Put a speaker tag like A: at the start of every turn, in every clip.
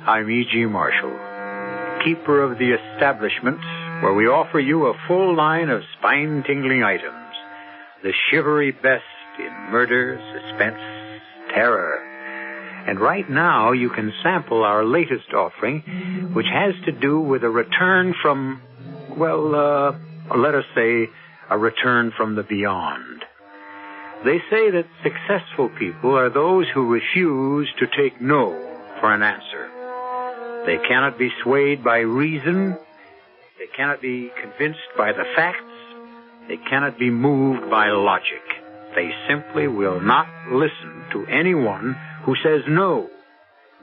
A: I'm E.G. Marshall, keeper of the establishment where we offer you a full line of spine-tingling items, the shivery best in murder, suspense, terror. And right now you can sample our latest offering, which has to do with a return from, let us say, a return from the beyond. They say that successful people are those who refuse to take no for an answer. They cannot be swayed by reason. They cannot be convinced by the facts. They cannot be moved by logic. They simply will not listen to anyone who says no,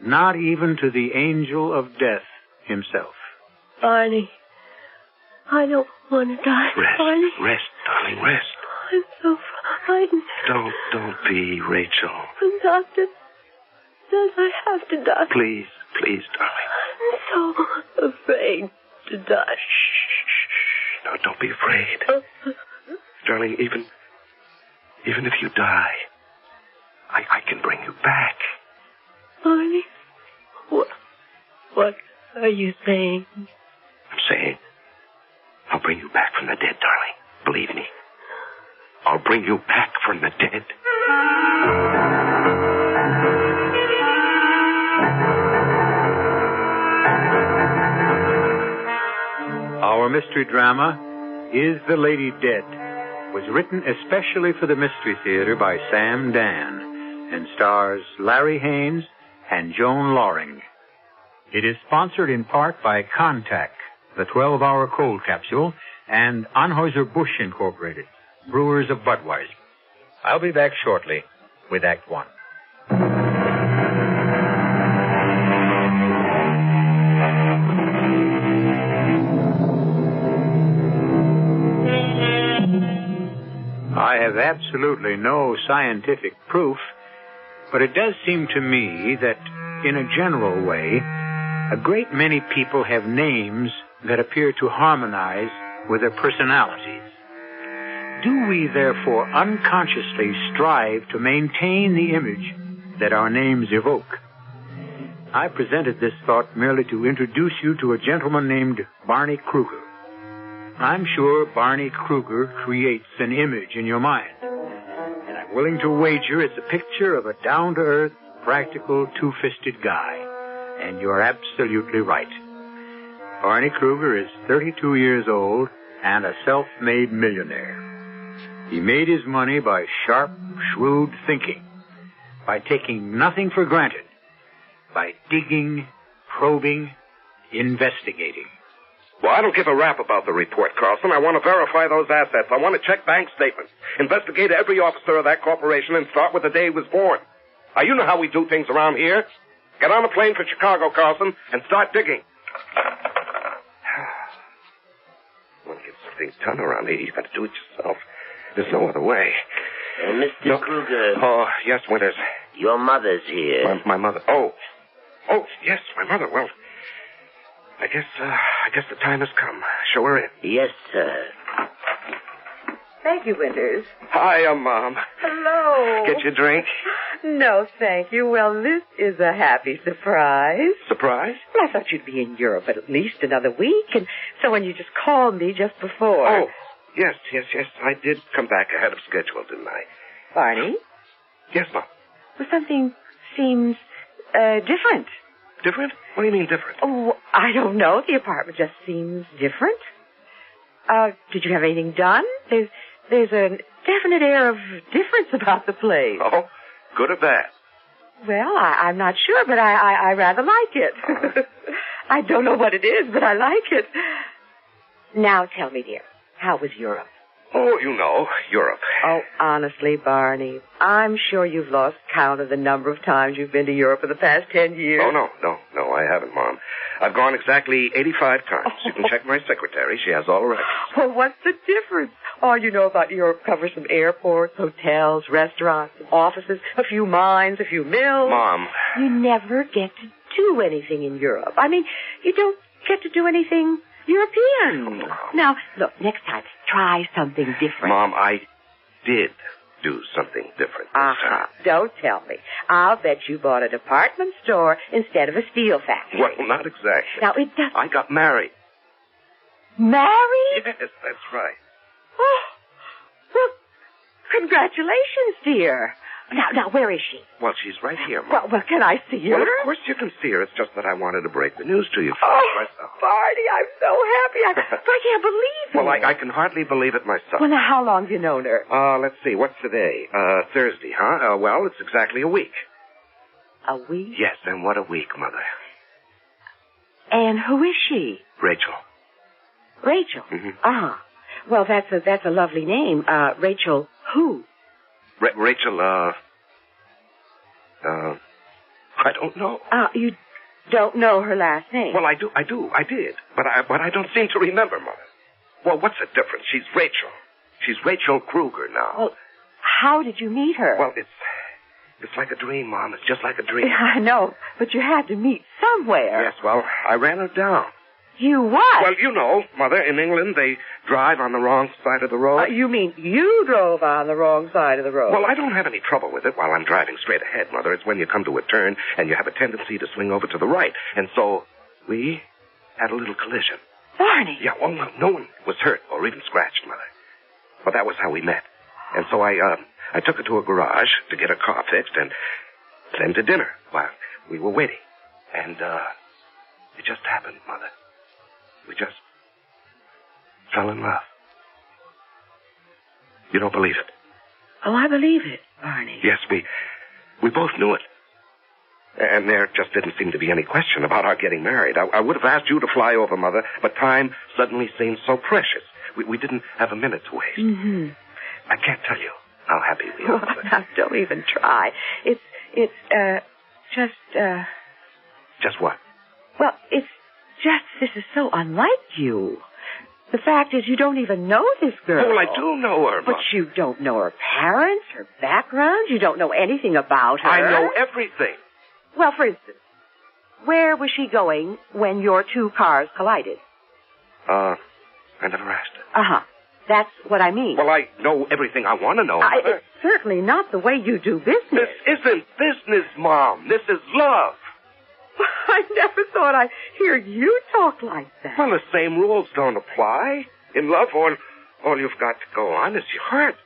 A: not even to the angel of death himself.
B: Barney, I don't want to die. Barney.
C: Rest, darling, rest.
B: I'm so frightened.
C: Don't be, Rachel.
B: The doctor says I have to die.
C: Please, darling.
B: I'm so afraid to die.
C: Shh. No, don't be afraid. Darling, even if you die, I can bring you back.
B: Barney, what are you saying?
C: I'm saying I'll bring you back from the dead, darling. Believe me. I'll bring you back from the dead.
A: Our mystery drama, Is the Lady Dead?, was written especially for the Mystery Theater by Sam Dan and stars Larry Haynes and Joan Loring. It is sponsored in part by Contact, the 12-hour cold capsule, and Anheuser-Busch Incorporated, brewers of Budweiser. I'll be back shortly with Act One. I have absolutely no scientific proof, but it does seem to me that, in a general way, a great many people have names that appear to harmonize with their personalities. Do we, therefore, unconsciously strive to maintain the image that our names evoke? I presented this thought merely to introduce you to a gentleman named Barney Kruger. I'm sure Barney Kruger creates an image in your mind. And I'm willing to wager it's a picture of a down-to-earth, practical, two-fisted guy. And you're absolutely right. Barney Kruger is 32 years old and a self-made millionaire. He made his money by sharp, shrewd thinking, by taking nothing for granted, by digging, probing, investigating.
C: Well, I don't give a rap about the report, Carlson. I want to verify those assets. I want to check bank statements, investigate every officer of that corporation, and start with the day he was born. Now, you know how we do things around here. Get on a plane for Chicago, Carlson, and start digging. Want to get some things done around here, you got to do it yourself. There's no other way.
D: Mr. Kruger.
C: Oh, yes, Winters.
D: Your mother's here.
C: My mother. Oh, yes, my mother. Well, I guess the time has come. Show her in.
D: Yes, sir.
E: Thank you, Winters.
C: Hi, Mom.
E: Hello.
C: Get your drink?
E: No, thank you. Well, this is a happy surprise.
C: Surprise?
E: Well, I thought you'd be in Europe at least another week, and so when you just called me just before.
C: Oh, yes. I did come back ahead of schedule, didn't I?
E: Barney?
C: Yes, Mom.
E: Well, something seems different.
C: Different? What do you mean different?
E: Oh, I don't know. The apartment just seems different. Did you have anything done? There's a definite air of difference about the place.
C: Oh, good or bad?
E: Well, I'm not sure, but I rather like it. I don't know what it is, but I like it. Now tell me, dear, how was Europe?
C: Oh, you know, Europe.
E: Oh, honestly, Barney, I'm sure you've lost count of the number of times you've been to Europe in the past 10 years.
C: Oh, no, I haven't, Mom. I've gone exactly 85 times. Oh. You can check my secretary. She has all the records.
E: Well, what's the difference? All you know about Europe covers some airports, hotels, restaurants, offices, a few mines, a few mills.
C: Mom.
E: You never get to do anything in Europe. I mean, you don't get to do anything European.
C: Oh,
E: Now, look, next time, try something different.
C: Mom, I did do something different this time.
E: Don't tell me. I'll bet you bought a department store instead of a steel factory.
C: Well, not exactly.
E: Now, it does...
C: I got married.
E: Married?
C: Yes, that's right.
E: Oh, well, congratulations, dear. Now, where is she?
C: Well, she's right here, Mom.
E: Well, can I see her?
C: Well, of course you can see her. It's just that I wanted to break the news to you first myself.
E: Barney, I'm so happy. I can't believe it.
C: Well, I can hardly believe it myself.
E: Well, now, how long have you known her?
C: Let's see. What's today? Thursday, huh? Well, it's exactly a week.
E: A week?
C: Yes, and what a week, Mother.
E: And who is she?
C: Rachel.
E: Rachel?
C: Mm-hmm.
E: Well, that's a lovely name. Rachel who?
C: Rachel, I don't know.
E: You don't know her last name?
C: Well, I did. But I don't seem to remember, Mother. Well, what's the difference? She's Rachel. She's Rachel Kruger now.
E: Well, how did you meet her?
C: Well, it's like a dream, Mom. It's just like a dream.
E: I know, but you had to meet somewhere.
C: Yes, well, I ran her down.
E: You what?
C: Well, you know, Mother, in England, they drive on the wrong side of the road.
E: You mean you drove on the wrong side of the road?
C: Well, I don't have any trouble with it while I'm driving straight ahead, Mother. It's when you come to a turn and you have a tendency to swing over to the right. And so we had a little collision.
E: Barney!
C: Yeah, well, no one was hurt or even scratched, Mother. Well, that was how we met. And so I took her to a garage to get her car fixed and then to dinner while we were waiting. And, it just happened, Mother. We just fell in love. You don't believe it?
E: Oh, I believe it, Barney.
C: Yes, we both knew it. And there just didn't seem to be any question about our getting married. I would have asked you to fly over, Mother, but time suddenly seemed so precious. We didn't have a minute to waste.
E: Mm-hmm.
C: I can't tell you how happy we are.
E: Well, now, don't even try. It's just...
C: Just what?
E: Well, it's just, this is so unlike you. The fact is, you don't even know this girl.
C: Well, I do know her,
E: But
C: Mom.
E: you don't know her parents, her background. You don't know anything about her.
C: I know everything.
E: Well, for instance, where was she going when your two cars collided?
C: I never asked her.
E: Uh-huh. That's what I mean.
C: Well, I know everything I want to know, Mother.
E: It's certainly not the way you do business.
C: This isn't business, Mom. This is love.
E: I never thought I'd hear you talk like that.
C: Well, the same rules don't apply. In love, all you've got to go on is your heart.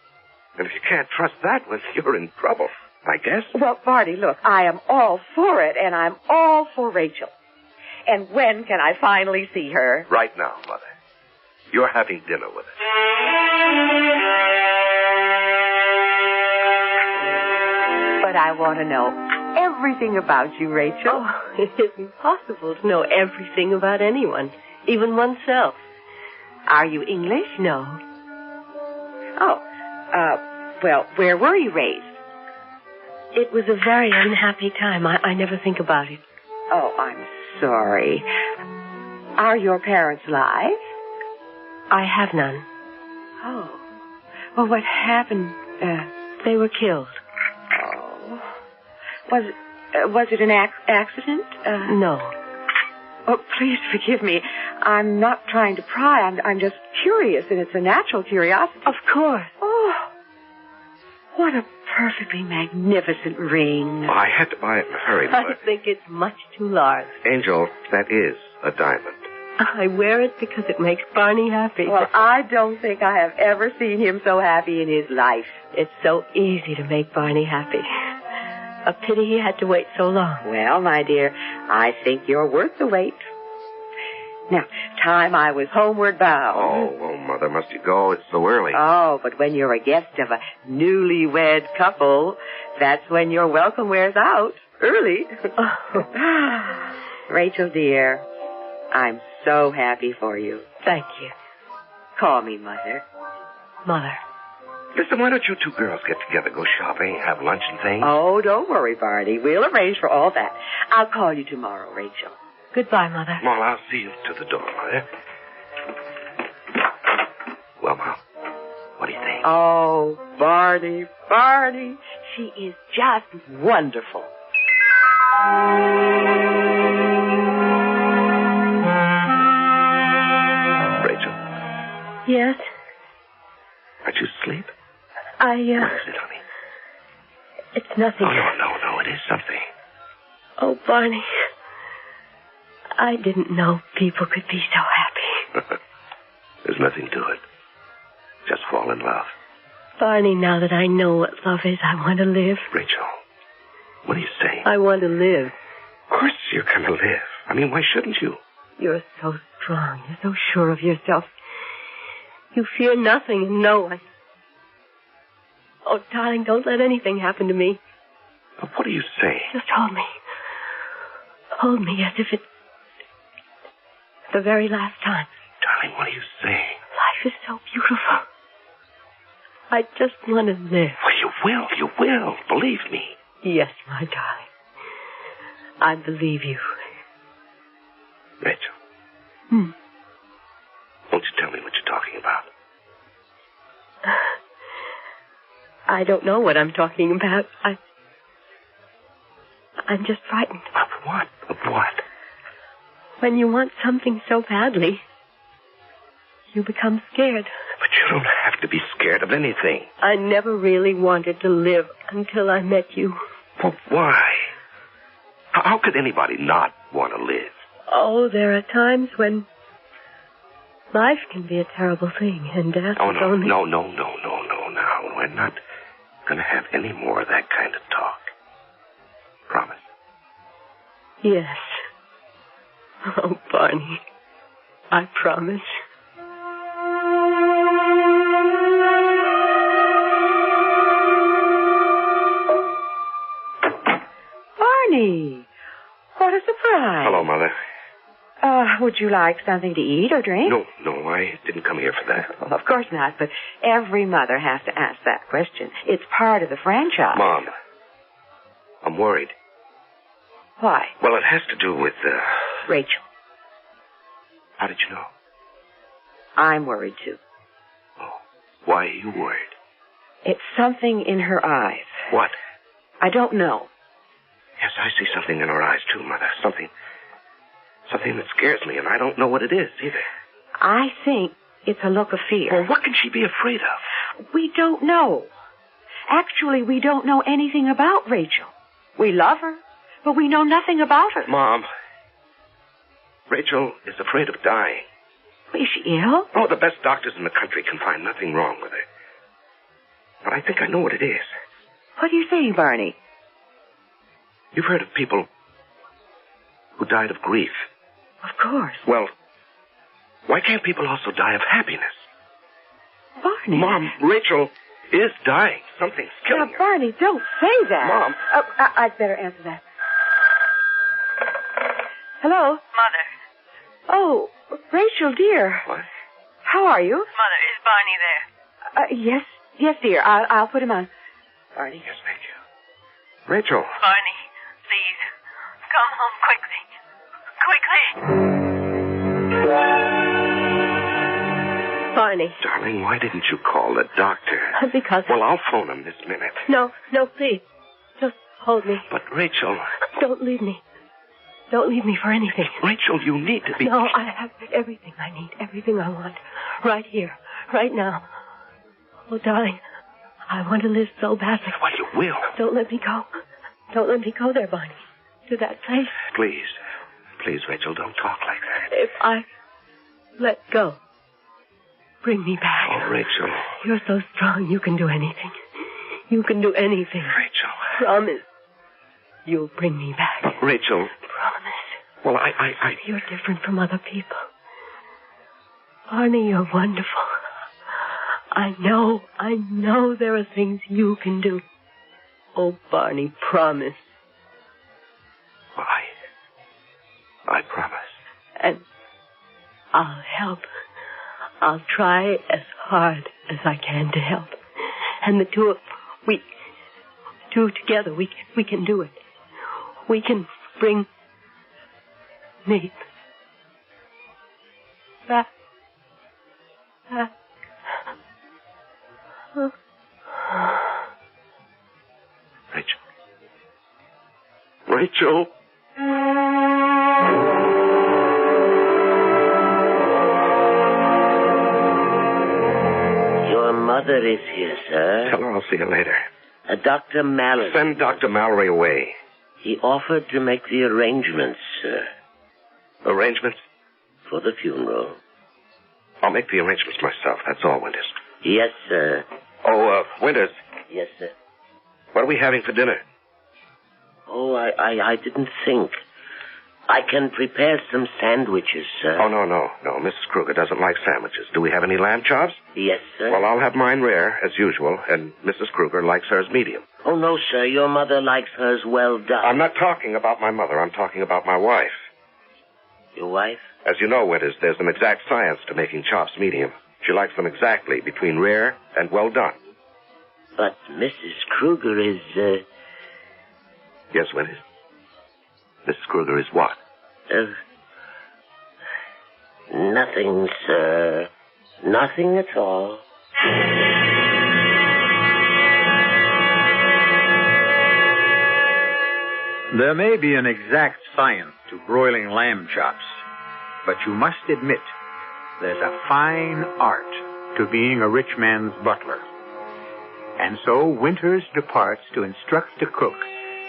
C: And if you can't trust that, well, you're in trouble, I guess.
E: Well, Barney, look, I am all for it, and I'm all for Rachel. And when can I finally see her?
C: Right now, Mother. You're having dinner with us.
E: But I want to know everything about you, Rachel.
B: Oh, it isn't possible to know everything about anyone, even oneself.
E: Are you English?
B: No.
E: Oh, well, where were you raised?
B: It was a very unhappy time. I never think about it.
E: Oh, I'm sorry. Are your parents alive?
B: I have none.
E: Oh. Well, what happened?
B: They were killed.
E: Oh. Was it an accident?
B: No.
E: Oh, please forgive me. I'm not trying to pry. I'm just curious, and it's a natural curiosity.
B: Of course.
E: Oh. What a perfectly magnificent ring.
C: Oh, I had to buy it in a hurry, Mother.
B: I think it's much too large.
C: Angel, that is a diamond.
B: I wear it because it makes Barney happy.
E: Well, I don't think I have ever seen him so happy in his life.
B: It's so easy to make Barney happy. A pity he had to wait so long.
E: Well, my dear, I think you're worth the wait. Now, time I was homeward bound.
C: Oh, Mother, must you go? It's so early.
E: Oh, but when you're a guest of a newlywed couple, that's when your welcome wears out. Early. Rachel, dear, I'm so happy for you.
B: Thank you.
E: Call me Mother.
B: Mother.
C: Listen, why don't you two girls get together, go shopping, have lunch and things?
E: Oh, don't worry, Barney. We'll arrange for all that. I'll call you tomorrow, Rachel.
B: Goodbye, Mother.
C: Well, I'll see you to the door, Mother. Well, Mom, what do you think?
E: Oh, Barney, she is just wonderful.
C: Rachel,
B: Yes?
C: aren't you asleep?
B: What
C: is it, honey?
B: It's nothing.
C: No, it is something.
B: Oh, Barney. I didn't know people could be so happy.
C: There's nothing to it. Just fall in love.
B: Barney, now that I know what love is, I want to live.
C: Rachel, what are you saying?
B: I want to live.
C: Of course you're going to live. I mean, why shouldn't you?
B: You're so strong. You're so sure of yourself. You fear nothing and no one. Oh, darling, don't let anything happen to me.
C: What are you saying?
B: Just hold me. Hold me as if it's the very last time.
C: Darling, what are you saying?
B: Life is so beautiful. I just want to live.
C: Well, you will. Believe me.
B: Yes, my darling. I believe you.
C: Rachel. Won't you tell me what you're talking about?
B: I don't know what I'm talking about. I'm just frightened.
C: Of what? Of what?
B: When you want something so badly, you become scared.
C: But you don't have to be scared of anything.
B: I never really wanted to live until I met you.
C: Well, why? How could anybody not want to live?
B: Oh, there are times when life can be a terrible thing, and death is only...
C: No. Now, we're not going to have any more of that kind of talk. Promise?
B: Yes. Oh, Barney, I promise.
E: Barney, what a surprise.
C: Hello, Mother.
E: Would you like something to eat or drink?
C: No, I didn't come here for that.
E: Well, of course not, but every mother has to ask that question. It's part of the franchise.
C: Mom, I'm worried.
E: Why?
C: Well, it has to do with,
E: Rachel.
C: How did you know?
E: I'm worried, too.
C: Oh, why are you worried?
E: It's something in her eyes.
C: What?
E: I don't know.
C: Yes, I see something in her eyes, too, Mother. Something that scares me, and I don't know what it is, either.
E: I think it's a look of fear.
C: Well, what can she be afraid of?
E: We don't know. Actually, we don't know anything about Rachel. We love her, but we know nothing about her.
C: Mom, Rachel is afraid of dying.
E: Is she ill?
C: Oh, the best doctors in the country can find nothing wrong with her. But I think I know what it is.
E: What are you saying, Barney?
C: You've heard of people who died of grief.
E: Of course.
C: Well, why can't people also die of happiness?
E: Barney.
C: Mom, Rachel is dying. Something's killing her.
E: Barney, don't say that.
C: Mom.
E: Oh, I'd better answer that. Hello?
F: Mother.
E: Oh, Rachel, dear.
C: What?
E: How are you?
F: Mother, is Barney there?
E: Yes, dear. I'll put him on. Barney.
C: Yes, thank you. Rachel.
F: Barney, please. Come home quickly.
B: Barney.
C: Darling, why didn't you call the doctor?
B: Because...
C: Well, I'll phone him this minute.
B: No, please. Just hold me.
C: But, Rachel...
B: Don't leave me. Don't leave me for anything.
C: Rachel, you need to be...
B: No, I have everything I need, everything I want. Right here, right now. Oh, darling, I want to live so badly.
C: Well, you will.
B: Don't let me go. Don't let me go there, Barney. To that place.
C: Please, Rachel, don't talk like that.
B: If I let go, bring me back.
C: Oh, Rachel.
B: You're so strong, you can do anything. You can do anything.
C: Rachel.
B: Promise. You'll bring me back.
C: But, Rachel.
B: Promise.
C: Well, I...
B: You're different from other people. Barney, you're wonderful. I know there are things you can do. Oh, Barney, promise.
C: Well, I promise.
B: And I'll help. I'll try as hard as I can to help. And the two together, we can do it. We can bring Nate back.
C: Rachel.
D: Your mother mother is here, sir.
C: Tell her I'll see her later.
D: Dr. Mallory.
C: Send Dr. Mallory away.
D: He offered to make the arrangements, sir.
C: Arrangements?
D: For the funeral.
C: I'll make the arrangements myself. That's all, Winters.
D: Yes, sir.
C: Oh, Winters.
D: Yes, sir.
C: What are we having for dinner?
D: Oh, I didn't think. I can prepare some sandwiches, sir.
C: Oh, no. Mrs. Kruger doesn't like sandwiches. Do we have any lamb chops?
D: Yes, sir.
C: Well, I'll have mine rare, as usual, and Mrs. Kruger likes hers medium.
D: Oh, no, sir. Your mother likes hers well done.
C: I'm not talking about my mother. I'm talking about my wife.
D: Your wife?
C: As you know, Winters, there's an exact science to making chops medium. She likes them exactly between rare and well done.
D: But Mrs. Kruger is,
C: Yes, Winters? Mrs. Kruger is what?
D: Nothing, sir. Nothing at all.
A: There may be an exact science to broiling lamb chops, but you must admit there's a fine art to being a rich man's butler. And so Winters departs to instruct the cook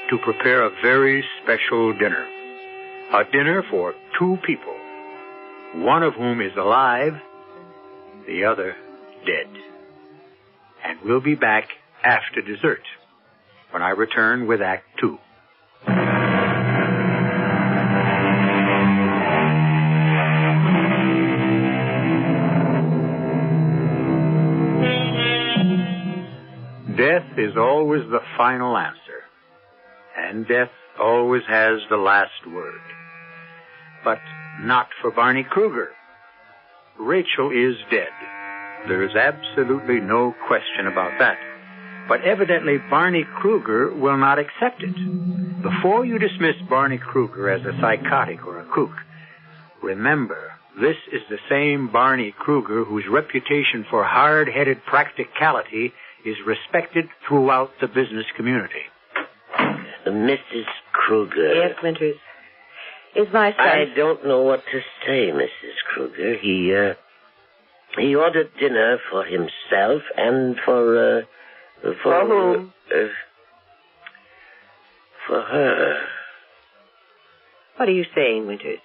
A: to prepare a very special dinner. A dinner for 2 people, one of whom is alive, the other dead. And we'll be back after dessert, when I return with Act 2. Death is always the final answer, and death always has the last word. But not for Barney Kruger. Rachel is dead. There is absolutely no question about that. But evidently Barney Kruger will not accept it. Before you dismiss Barney Kruger as a psychotic or a kook, remember, this is the same Barney Kruger whose reputation for hard-headed practicality is respected throughout the business community.
D: Mrs. Kruger.
E: Yes, Winters. Is my son...
D: I don't know what to say, Mrs. Kruger. He ordered dinner for himself and for
E: whom?
D: For her.
E: What are you saying, Winters?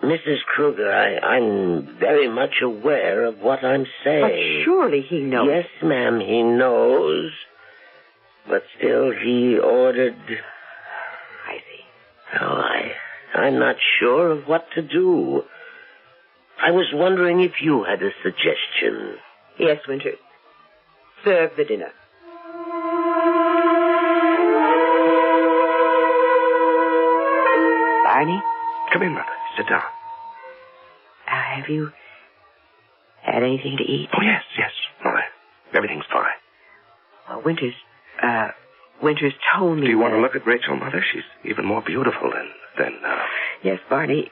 D: Mrs. Kruger, I'm very much aware of what I'm saying.
E: But surely he knows.
D: Yes, ma'am, he knows. But still, he ordered...
E: I see.
D: Oh, I'm not sure of what to do. I was wondering if you had a suggestion.
E: Yes, Winters. Serve the dinner. Barney?
C: Come in, Mother. Sit down.
E: Have you had anything to eat?
C: Oh, yes. Mother, everything's fine.
E: Well, Winters told me...
C: Do you want to look at Rachel, Mother? She's even more beautiful than
E: Yes, Barney.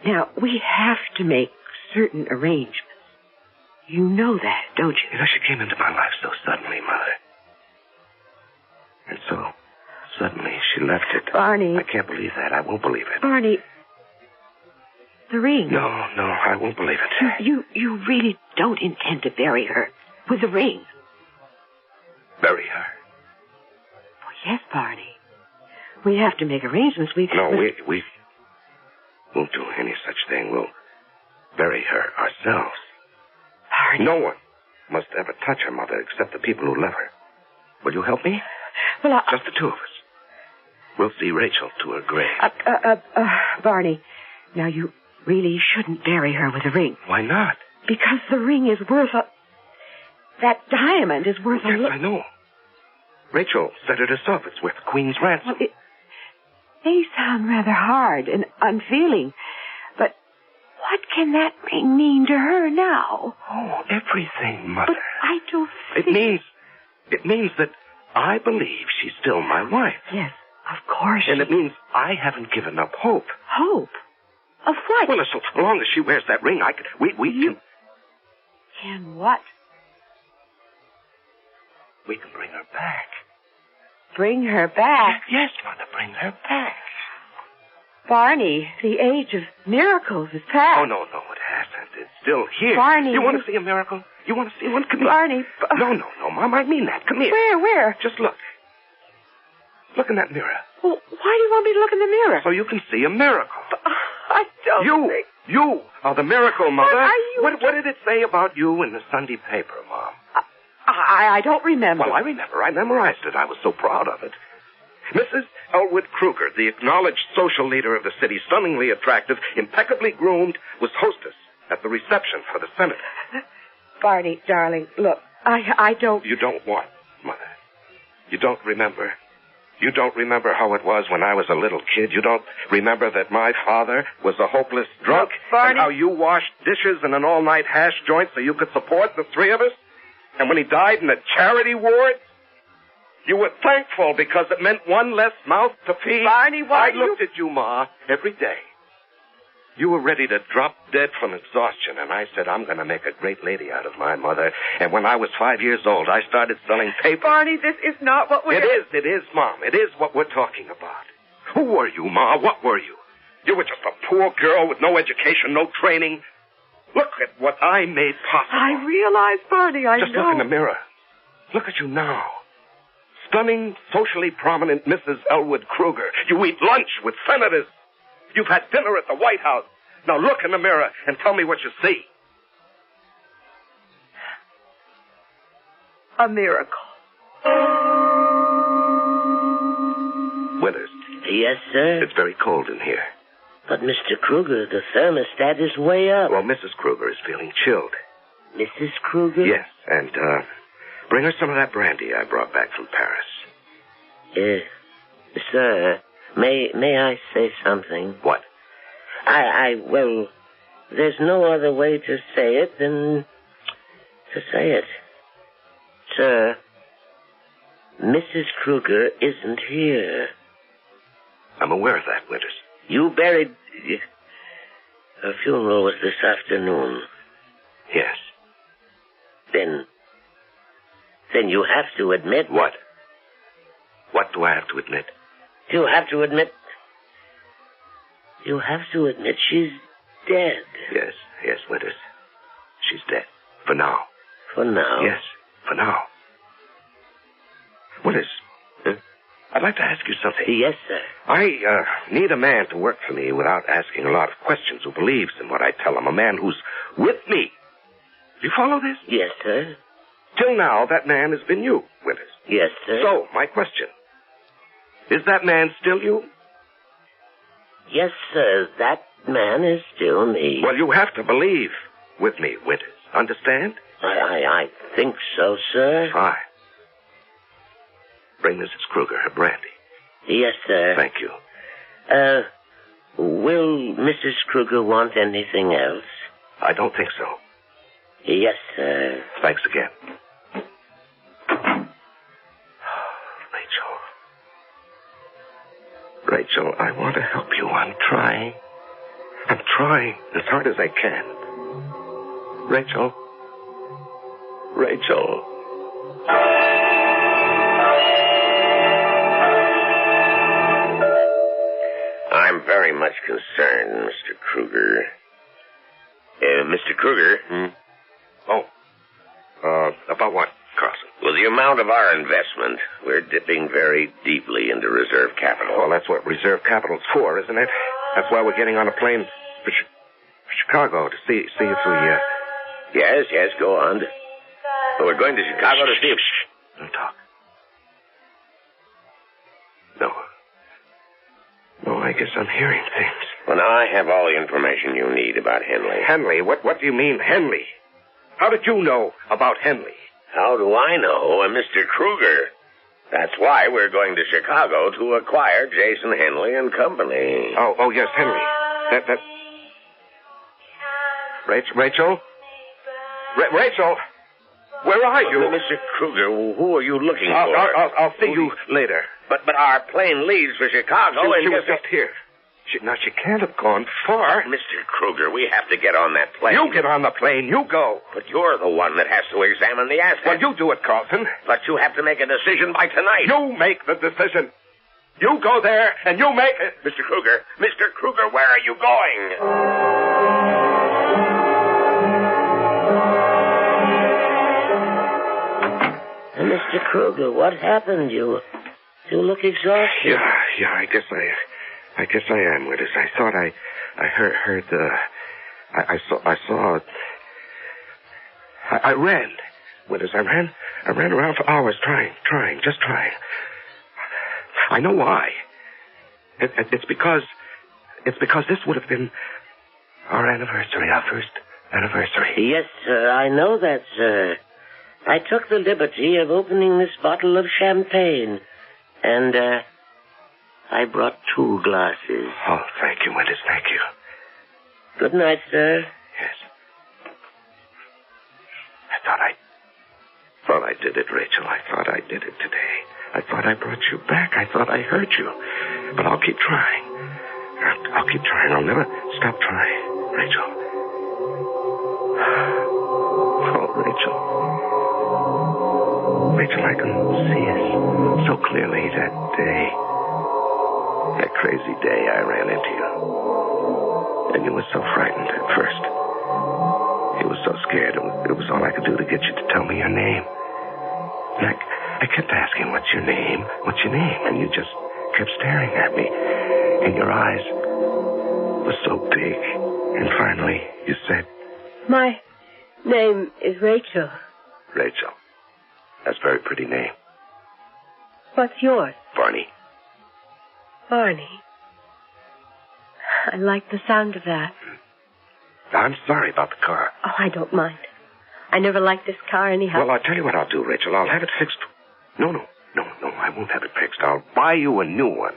E: Now, we have to make certain arrangements. You know that, don't you?
C: You know, she came into my life so suddenly, Mother. And so, suddenly, she left it.
E: Barney.
C: I can't believe that. I won't believe it.
E: Barney, the ring.
C: No, I won't believe it.
E: You really don't intend to bury her with the ring.
C: Bury her?
E: Well, yes, Barney. We have to make arrangements. We
C: won't do any such thing. We'll bury her ourselves.
E: Barney.
C: No one must ever touch her, Mother, except the people who love her. Will you help me?
E: Well,
C: Just the 2 of us. We'll see Rachel to her grave.
E: Barney, now you really shouldn't bury her with a ring.
C: Why not?
E: Because the ring is worth that diamond is worth
C: Yes, I know. Rachel said it herself. It's worth the Queen's ransom.
E: Well, it may sound rather hard and unfeeling, but what can that ring mean to her now?
C: Oh, everything, Mother.
E: But I don't think...
C: It means that I believe she's still my wife.
E: Yes, of course.
C: And it means I haven't given up hope.
E: Hope? Of what?
C: Well, so long as she wears that ring, we can...
E: Can what?
C: We can bring her back.
E: Bring her back?
C: Yes, Mother, bring her back.
E: Barney, the age of miracles is past.
C: Oh, no, it hasn't. It's still here.
E: Barney...
C: You want to see a miracle? You want to see one? Come here.
E: Barney.
C: No, Mom. I mean that. Come here.
E: Where?
C: Just look. Look in that mirror.
E: Well, why do you want me to look in the mirror?
C: So you can see a miracle.
E: I don't think...
C: You are the miracle, Mother.
E: What are you...
C: What did it say about you in the Sunday paper, Mom?
E: I don't remember.
C: Well, I remember. I memorized it. I was so proud of it. Mrs. Elwood Kruger, the acknowledged social leader of the city, stunningly attractive, impeccably groomed, was hostess at the reception for the senator.
E: Barney, darling, look, I don't...
C: You don't what, Mother? You don't remember? You don't remember how it was when I was a little kid? You don't remember that my father was a hopeless drunk?
E: Barney...
C: And how you washed dishes in an all-night hash joint so you could support the three of us? And when he died in a charity ward, you were thankful because it meant one less mouth to feed.
E: Barney, why
C: I looked at you, Ma, every day. You were ready to drop dead from exhaustion, and I said, I'm going to make a great lady out of my mother. And when I was 5 years old, I started selling paper.
E: Barney, this is not what we're...
C: It is, Mom. It is what we're talking about. Who were you, Ma? What were you? You were just a poor girl with no education, no training. Look at what I made possible.
E: I realize, Barney, I
C: Just
E: know.
C: look in the mirror. Look at you now. Stunning, socially prominent Mrs. Elwood Kruger. You eat lunch with senators. You've had dinner at the White House. Now look in the mirror and tell me what you see.
E: A miracle.
C: Withers.
D: Yes, sir?
C: It's very cold in here.
D: But, Mr. Kruger, the thermostat is way up.
C: Well, Mrs. Kruger is feeling chilled.
D: Mrs. Kruger?
C: Yes, and, bring her some of that brandy I brought back from Paris.
D: Sir, may I say something?
C: What?
D: Well, there's no other way to say it than to say it. Sir, Mrs. Kruger isn't here.
C: I'm aware of that, Winters.
D: You buried... Her funeral was this afternoon.
C: Yes.
D: Then you have to admit...
C: What? What do I have to admit?
D: You have to admit... You have to admit she's dead.
C: Yes, Winters. She's dead. For now.
D: For now?
C: Yes, for now. Winters, I'd like to ask you something.
D: Yes, sir.
C: I need a man to work for me without asking a lot of questions, who believes in what I tell him. A man who's with me. Do you follow this?
D: Yes, sir.
C: Till now, that man has been you, Winters.
D: Yes, sir.
C: So, my question. Is that man still you?
D: Yes, sir. That man is still me.
C: Well, you have to believe with me, Winters. Understand?
D: I think so, sir.
C: Fine. Bring Mrs. Kruger her brandy.
D: Yes, sir.
C: Thank you.
D: Will Mrs. Kruger want anything else?
C: I don't think so.
D: Yes, sir.
C: Thanks again. Rachel, I want to help you. I'm trying as hard as I can. Rachel.
D: I'm very much concerned, Mr. Kruger. Mr. Kruger?
C: About what, Carson?
D: Well, the amount of our investment, we're dipping very deeply into reserve capital.
C: Well, that's what reserve capital's for, isn't it? That's why we're getting on a plane for Chicago to see if we,
D: Yes, go on. We're going to Chicago to see if...
C: Don't talk. No, I guess I'm hearing things.
D: Well, now I have all the information you need about Henley.
C: Henley? What do you mean, Henley? How did you know about Henley?
D: How do I know? Mr. Kruger. That's why we're going to Chicago to acquire Jason Henley and Company.
C: Oh, yes, Henley. That... Rachel? Rachel? Where are you?
D: Mr. Kruger, who are you looking for?
C: I'll see you later.
D: But our plane leaves for Chicago
C: She was just here. She can't have gone far.
D: Mr. Kruger, we have to get on that plane.
C: You get on the plane. You go.
D: But you're the one that has to examine the assets.
C: Well, you do it, Carlson.
D: But you have to make a decision by tonight.
C: You make the decision. You go there, and you make it.
D: Mr. Kruger, where are you going? Mr. Kruger, what happened? You look exhausted.
C: Yeah, I guess I am, Withers. I thought I heard I ran, Withers. I ran around for hours trying. I know why. It's because this would have been our anniversary, our first anniversary.
D: Yes, sir, I know that, sir. I took the liberty of opening this bottle of champagne, and I brought 2 glasses.
C: Oh, thank you, Withers, thank you.
D: Good night, sir.
C: Yes. I thought I did it, Rachel. I thought I did it today. I thought I brought you back. I thought I hurt you. But I'll keep trying. I'll keep trying. I'll never stop trying, Rachel. Oh, Rachel. Rachel, I can see us so clearly that day. That crazy day I ran into you. And you were so frightened at first. You were so scared. It was all I could do to get you to tell me your name. And I kept asking, what's your name? What's your name? And you just kept staring at me. And your eyes were so big. And finally, you said...
B: My name is Rachel.
C: Rachel. That's a very pretty name.
B: What's yours?
C: Barney.
B: Barney. I like the sound of that.
C: I'm sorry about the car.
B: Oh, I don't mind. I never liked this car anyhow.
C: Well, I'll tell you what I'll do, Rachel. I'll have it fixed. No, I won't have it fixed. I'll buy you a new one.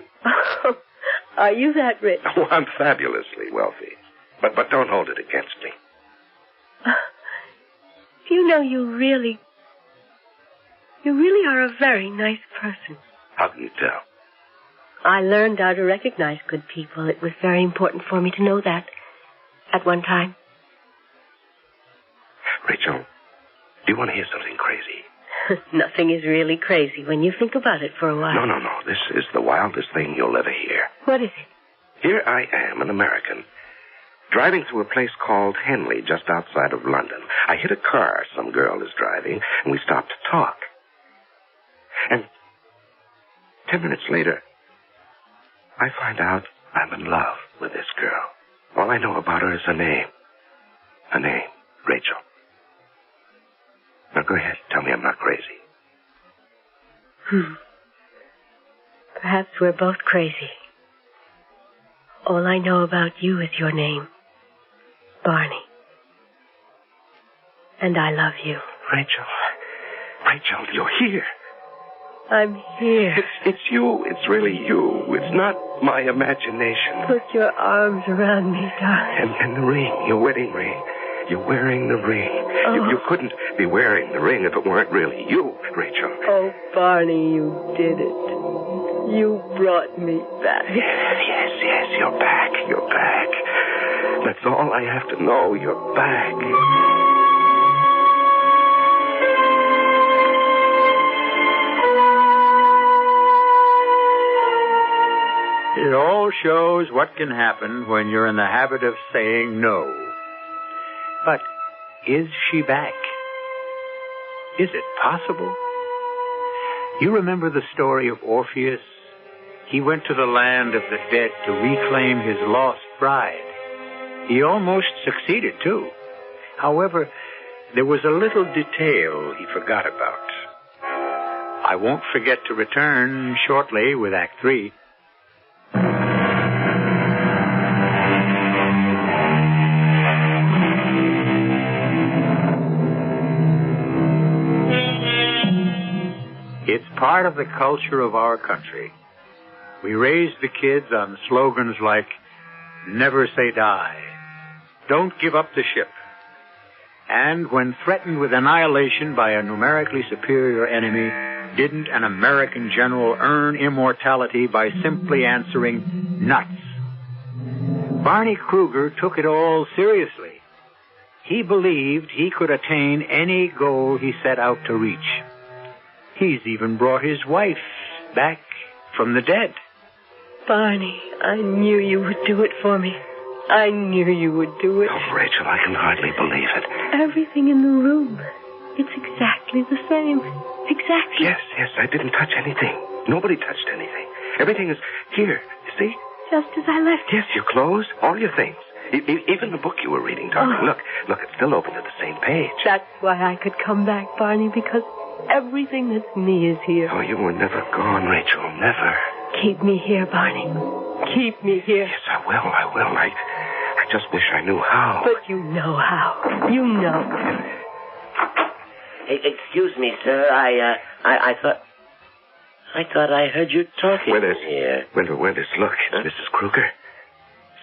B: Are you that rich?
C: Oh, I'm fabulously wealthy. But don't hold it against me.
B: You know, you really are a very nice person.
C: How can you tell?
B: I learned how to recognize good people. It was very important for me to know that at one time.
C: Rachel, do you want to hear something crazy?
B: Nothing is really crazy when you think about it for a while.
C: No. This is the wildest thing you'll ever hear.
B: What is it?
C: Here I am, an American, driving through a place called Henley, just outside of London. I hit a car some girl is driving, and we stopped to talk. And 10 minutes later, I find out I'm in love with this girl. All I know about her is her name. Her name, Rachel. Now go ahead, tell me I'm not crazy.
B: Perhaps we're both crazy. All I know about you is your name, Barney. And I love you.
C: Rachel, you're here.
B: I'm here.
C: It's you. It's really you. It's not my imagination.
B: Put your arms around me, darling.
C: And the ring, your wedding ring. You're wearing the ring.
B: Oh.
C: You couldn't be wearing the ring if it weren't really you, Rachel.
B: Oh, Barney, you did it. You brought me back.
C: Yes, you're back. You're back. That's all I have to know. You're back.
A: It all shows what can happen when you're in the habit of saying no. But is she back? Is it possible? You remember the story of Orpheus? He went to the land of the dead to reclaim his lost bride. He almost succeeded, too. However, there was a little detail he forgot about. I won't forget to return shortly with Act 3. It's part of the culture of our country. We raise the kids on slogans like, never say die, don't give up the ship. And when threatened with annihilation by a numerically superior enemy, didn't an American general earn immortality by simply answering, nuts? Barney Kruger took it all seriously. He believed he could attain any goal he set out to reach. He's even brought his wife back from the dead.
B: Barney, I knew you would do it for me. I knew you would do it.
C: Oh, Rachel, I can hardly believe it.
B: Everything in the room, it's exactly the same. exactly.
C: Yes, I didn't touch anything. Nobody touched anything. Everything is here, you see?
B: Just as I left it.
C: Yes, your clothes, all your things. Even the book you were reading, darling.
B: Oh.
C: Look, it's still open to the same page.
B: That's why I could come back, Barney, because everything that's me is here.
C: Oh, you were never gone, Rachel, never.
B: Keep me here, Barney. Keep me here.
C: Yes, I will. I just wish I knew how.
B: But you know how. You know.
D: Excuse me, sir. I thought I heard you talking
C: Withers.
D: here.
C: Withers, look. It's Mrs. Kruger.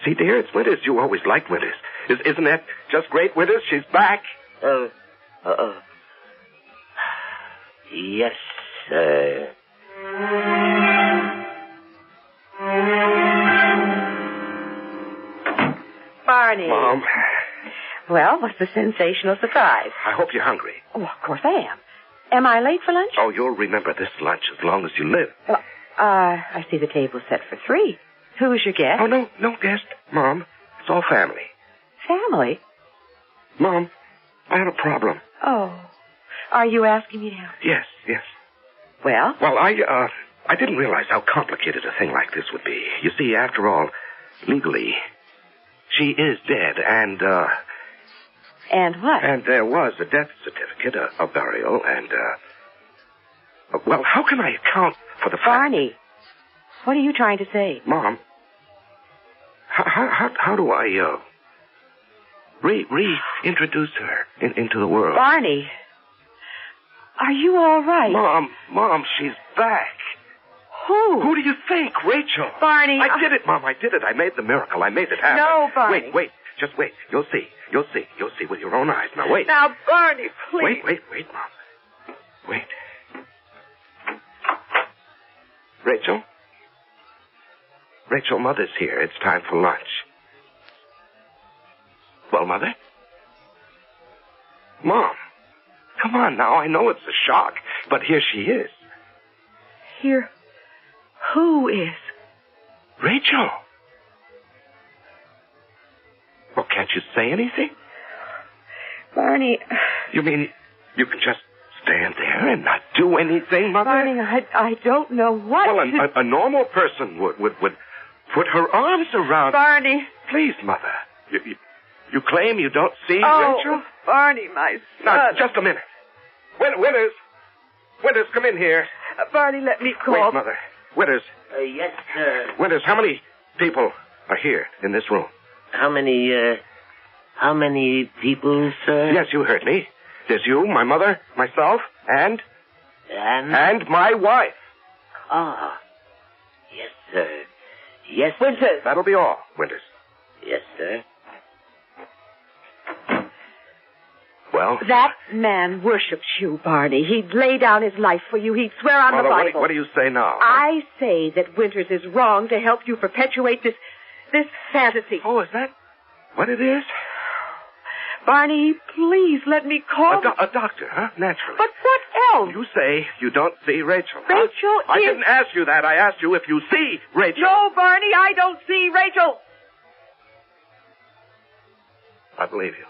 C: See, dear, it's Withers. You always liked Withers. Isn't that just great, Withers? She's back.
D: Yes, sir.
E: Barney.
C: Mom,
E: Well, what's the sensational surprise?
C: I hope you're hungry.
E: Oh, of course I am. Am I late for lunch?
C: Oh, you'll remember this lunch as long as you live.
E: I see the table's set for 3. Who is your guest?
C: Oh, no guest, Mom. It's all family.
E: Family?
C: Mom, I have a problem.
E: Oh. Are you asking me to help?
C: Yes.
E: Well?
C: Well, I didn't realize how complicated a thing like this would be. You see, after all, legally, she is dead, and
E: what?
C: And there was a death certificate, a burial, and, well, how can I account for the fact...
E: Barney, what are you trying to say?
C: Mom, how do I, reintroduce her into the world?
E: Barney, are you all right?
C: Mom, she's back.
E: Who?
C: Who do you think? Rachel.
E: Barney,
C: I did it, Mom. I did it. I made the miracle. I made it happen.
E: No, Barney.
C: Wait. Just wait. You'll see. You'll see with your own eyes. Now, wait.
E: Now, Barney, please.
C: Wait, Mom. Wait. Rachel, Mother's here. It's time for lunch. Well, Mother? Mom, come on now. I know it's a shock, but here she is.
B: Here. Who is?
C: Rachel. Well, can't you say anything?
E: Barney.
C: You mean you can just stand there and not do anything, Mother?
E: Barney, I don't know what
C: Well,
E: to...
C: a normal person would put her arms around...
E: Barney.
C: Please, Mother. You claim you don't see
E: Oh,
C: Rachel?
E: Barney, my son.
C: Now, just a minute. Winters, come in here.
E: Barney, let me call.
C: Wait, Mother. Winters.
D: Yes, sir.
C: Winters, how many people are here in this room?
D: How many people, sir?
C: Yes, you heard me. There's you, my mother, myself, and my wife.
D: Ah. Yes, sir. Yes,
E: Winters.
C: That'll be all, Winters.
D: Yes, sir.
C: Well?
E: That man worships you, Barney. He'd lay down his life for you. He'd swear on
C: Mother,
E: the Bible.
C: what do you say now?
E: I say that Winters is wrong to help you perpetuate this fantasy.
C: Oh, is that what it is?
E: Barney, please let me call...
C: A doctor, huh? Naturally.
E: But what else?
C: You say you don't see Rachel.
E: Rachel
C: I didn't ask you that. I asked you if you see Rachel.
E: No, Barney, I don't see Rachel.
C: I believe you.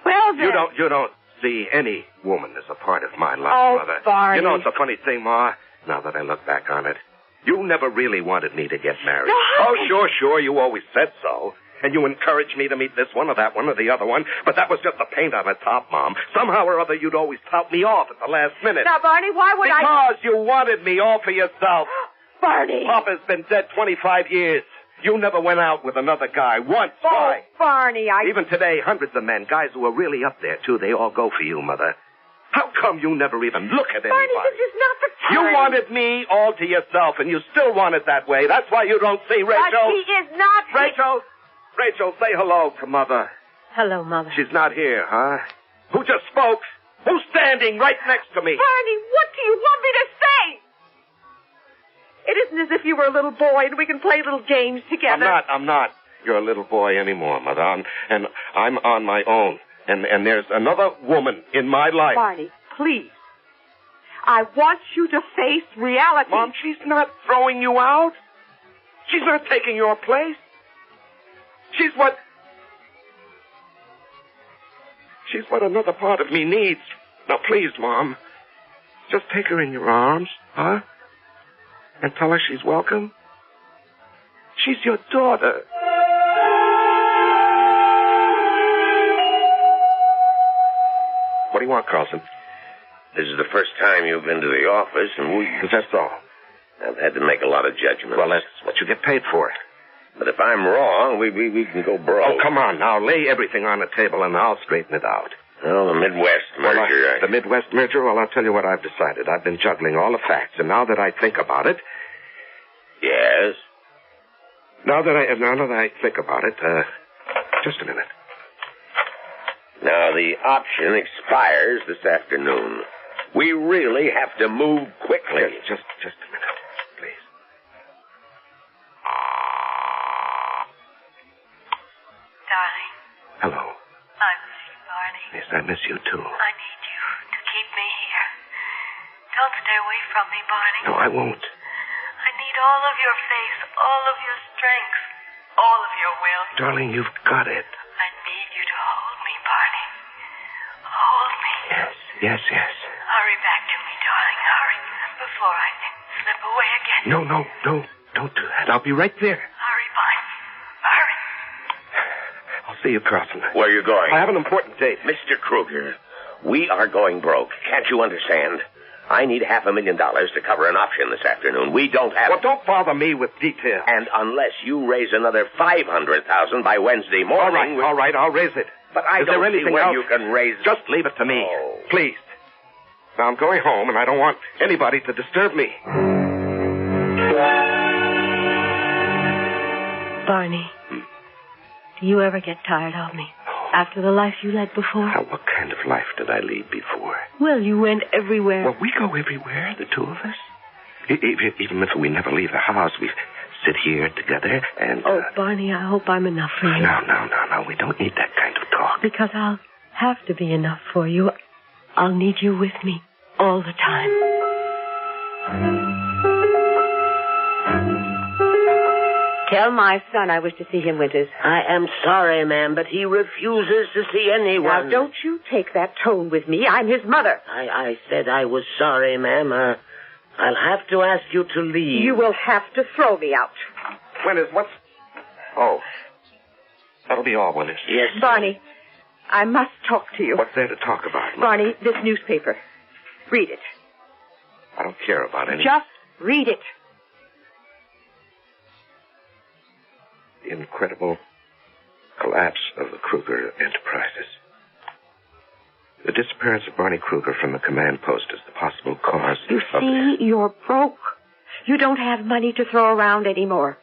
E: Well, then...
C: You don't see any woman as a part of my life,
E: Oh,
C: Mother.
E: Barney.
C: You know, it's a funny thing, Ma, now that I look back on it. You never really wanted me to get married.
E: No,
C: Oh, sure. You always said so. And you encouraged me to meet this one or that one or the other one. But that was just the paint on the top, Mom. Somehow or other, you'd always tout me off at the last minute.
E: Now, Barney, why would
C: Because you wanted me all for yourself.
E: Barney.
C: Papa's been dead 25 years. You never went out with another guy once. Why?
E: Barney,
C: Even today, hundreds of men, guys who are really up there, too, they all go for you, Mother. How come you never even look at anybody?
E: Barney, this is not the time.
C: You wanted me all to yourself, and you still want it that way. That's why you don't see Rachel.
E: But he is not...
C: Rachel, say hello to Mother.
B: Hello, Mother.
C: She's not here, huh? Who just spoke? Who's standing right next to me?
E: Barney, what do you want me to say? It isn't as if you were a little boy and we can play little games together.
C: I'm not your little boy anymore, Mother. I'm on my own. And there's another woman in my life.
E: Barney, please. I want you to face reality.
C: Mom, she's not throwing you out. She's not taking your place. She's what another part of me needs. Now, please, Mom. Just take her in your arms, huh? And tell her she's welcome. She's your daughter. What do you want, Carlson?
D: This is the first time you've been to the office, and
C: That's all.
D: I've had to make a lot of judgments.
C: Well, that's what you get paid for.
D: But if I'm wrong, we can go broke.
C: Oh, come on now. Lay everything on the table, and I'll straighten it out.
D: Well, the Midwest merger.
C: The Midwest merger? Well, I'll tell you what I've decided. I've been juggling all the facts, and now that I think about it...
D: Yes?
C: Now that I think about it, just a minute.
D: Now, the option expires this afternoon. We really have to move quickly.
C: Just a minute, please.
F: Darling,
C: Hello.
F: I miss you, Barney.
C: Yes, I miss you, too.
F: I need you to keep me here. Don't stay away from me, Barney.
C: No, I won't.
F: I need all of your faith, all of your strength, all of your will.
C: Darling, you've got it.
F: I need you to hold me, Barney. Hold me.
C: Yes.
F: Hurry back to me, darling. Hurry, before I slip away again.
C: No, don't do that. I'll be right there.
F: Hurry, Barney. Hurry.
C: I'll see you, Carlson.
D: Where are you going?
C: I have an important date.
D: Mr. Kruger, we are going broke. Can't you understand? I need $500,000 to cover an option this afternoon. We don't have...
C: Well, don't bother me with details.
D: And unless you raise another $500,000 by Wednesday morning...
C: All right, I'll raise it.
D: But I don't see where you can raise...
C: Just leave it to me.
D: Oh.
C: Please. Now, I'm going home, and I don't want anybody to disturb me.
B: Barney, do you ever get tired of me? After the life you led before?
C: Now, what kind of life did I lead before?
B: Well, you went everywhere.
C: Well, we go everywhere, the two of us. Even if we never leave the house, we sit here together and...
B: Oh, Barney, I hope I'm enough for you.
C: No. We don't need that kind of talk.
B: Because I'll have to be enough for you. I'll need you with me all the time.
E: Tell my son I wish to see him, Winters.
D: I am sorry, ma'am, but he refuses to see anyone.
E: Now, don't you take that tone with me. I'm his mother.
D: I said I was sorry, ma'am. I'll have to ask you to leave.
E: You will have to throw me out.
C: What's... Oh. That'll be all, Willis.
D: Yes.
E: Barney, I must talk to you.
C: What's there to talk about, Mother?
E: Barney, this newspaper. Read it.
C: I don't care about any...
E: Just read it.
C: The incredible collapse of the Kruger Enterprises. The disappearance of Barney Kruger from the command post is the possible cause
E: You
C: of...
E: see, you're broke. You don't have money to throw around anymore.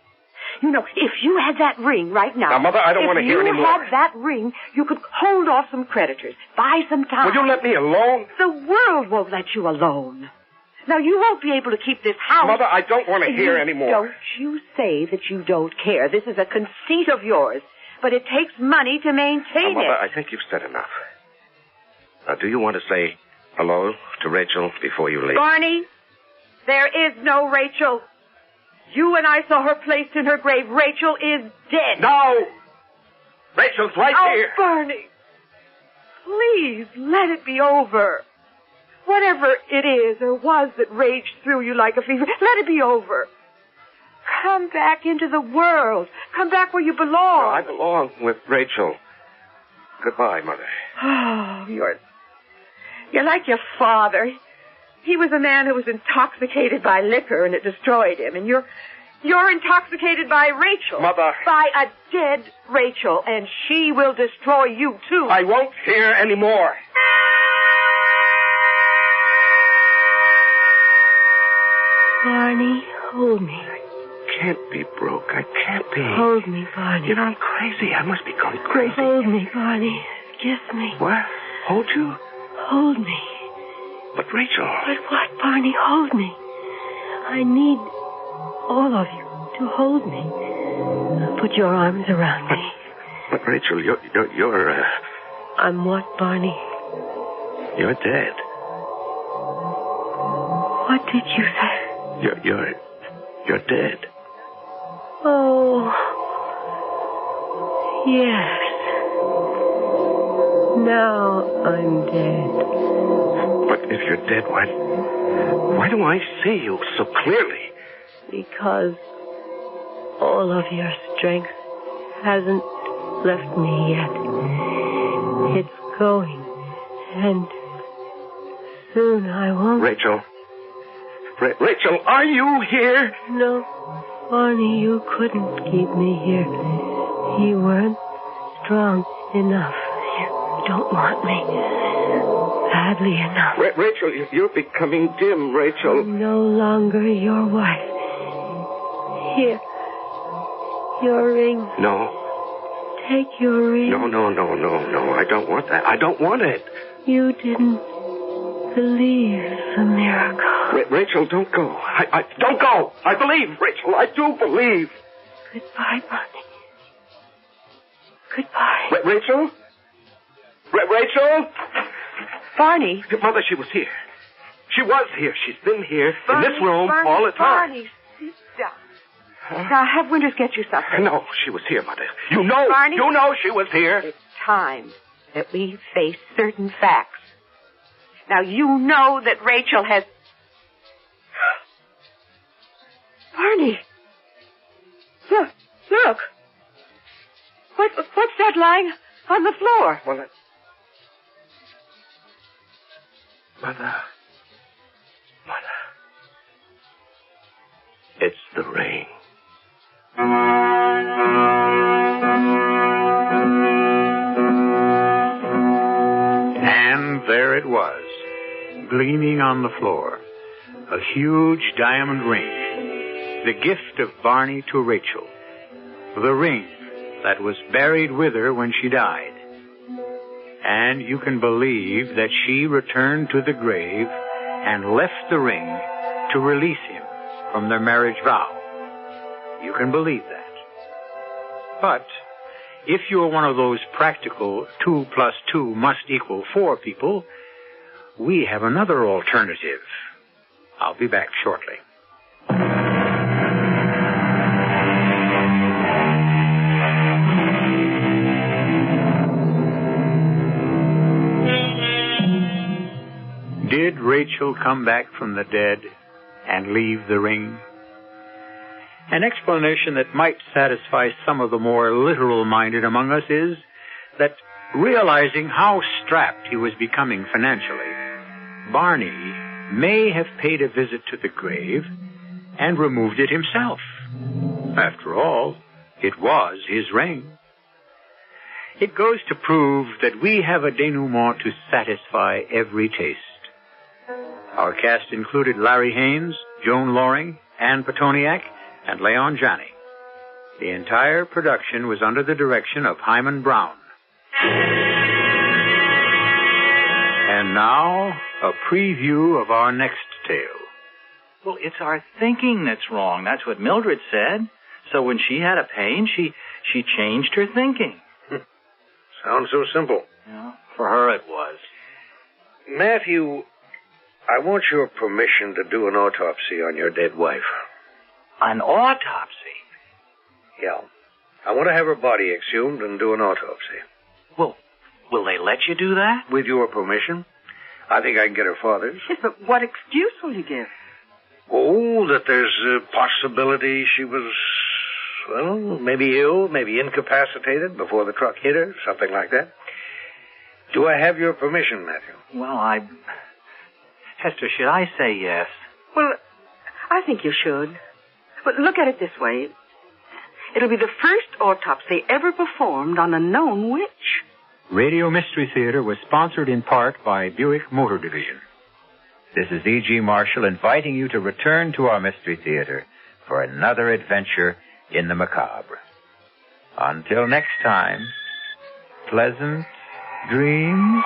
E: You know, if you had that ring right now...
C: Now, Mother, I don't want to hear any more.
E: If you had that ring, you could hold off some creditors, buy some time.
C: Will you let me alone?
E: The world won't let you alone. Now, you won't be able to keep this house.
C: Mother, I don't want to hear any more.
E: Don't you say that you don't care. This is a conceit of yours. But it takes money to maintain
C: Mother,
E: it.
C: I think you've said enough. Now, do you want to say hello to Rachel before you leave?
E: Barney, there is no Rachel. You and I saw her placed in her grave. Rachel is dead.
C: No! Rachel's right here.
E: Oh, Barney, please let it be over. Whatever it is or was that raged through you like a fever, let it be over. Come back into the world. Come back where you belong.
C: No, I belong with Rachel. Goodbye, Mother.
E: Oh, you're like your father. He was a man who was intoxicated by liquor and it destroyed him. And you're intoxicated by Rachel.
C: Mother.
E: By a dead Rachel. And she will destroy you, too.
C: I won't hear any more.
B: Barney, hold me.
C: I can't be broke. I can't be.
B: Hold me, Barney.
C: You know, I'm crazy. I must be going crazy.
B: Hold me, Barney. Kiss me.
C: What? Hold you?
B: Hold me.
C: But, Rachel...
B: But what, Barney? Hold me. I need all of you to hold me. Put your arms around me.
C: But Rachel, you're
B: I'm what, Barney?
C: You're dead.
B: What did you say?
C: You're dead.
B: Oh, yes. Now I'm dead.
C: But If you're dead, why do I see you so clearly?
B: Because all of your strength hasn't left me yet. It's going, and soon I won't.
C: Rachel. Rachel, are you here?
B: No, Barney, you couldn't keep me here. You weren't strong enough. You don't want me badly enough.
C: Rachel, you're becoming dim, Rachel.
B: I'm no longer your wife. Here, your ring.
C: No.
B: Take your ring.
C: No. I don't want that. I don't want it.
B: You didn't believe the miracle.
C: Rachel, don't go. I don't go. I believe, Rachel. I do believe.
B: Goodbye, Barney. Goodbye.
C: Rachel? Rachel?
E: Barney.
C: Mother, she was here. She was here. She's been here in this room
E: Barney,
C: all the time.
E: Barney, sit down. Now, have Winters get you something.
C: No, she was here, Mother. You know she was here.
E: It's time that we face certain facts. Now, you know that Rachel has... Barney! Look! What's that lying on the floor?
C: Well, Mother. It's the ring.
A: And there it was, gleaming on the floor, a huge diamond ring, the gift of Barney to Rachel, the ring that was buried with her when she died. And you can believe that she returned to the grave and left the ring to release him from their marriage vow. You can believe that. But if you're one of those practical 2 + 2 must equal 4 people, we have another alternative. I'll be back shortly. Did Rachel come back from the dead and leave the ring? An explanation that might satisfy some of the more literal-minded among us is that, realizing how strapped he was becoming financially, Barney may have paid a visit to the grave and removed it himself. After all, it was his ring. It goes to prove that we have a denouement to satisfy every taste. Our cast included Larry Haynes, Joan Loring, Ann Petoniak, and Leon Janney. The entire production was under the direction of Hyman Brown. And now, a preview of our next tale.
G: Well, it's our thinking that's wrong. That's what Mildred said. So when she had a pain, she changed her thinking.
H: Sounds so simple.
G: Yeah, for her it was.
H: Matthew, I want your permission to do an autopsy on your dead wife.
G: An autopsy?
H: Yeah. I want to have her body exhumed and do an autopsy.
G: Well, will they let you do that?
H: With your permission. I think I can get her father's.
E: Yes, but what excuse will you give?
H: Oh, that there's a possibility she was, well, maybe ill, maybe incapacitated before the truck hit her, something like that. Do I have your permission, Matthew?
G: Well, Hester, should I say yes?
E: Well, I think you should. But look at it this way. It'll be the first autopsy ever performed on a known witch.
A: Radio Mystery Theater was sponsored in part by Buick Motor Division. This is E.G. Marshall inviting you to return to our Mystery Theater for another adventure in the macabre. Until next time, pleasant dreams.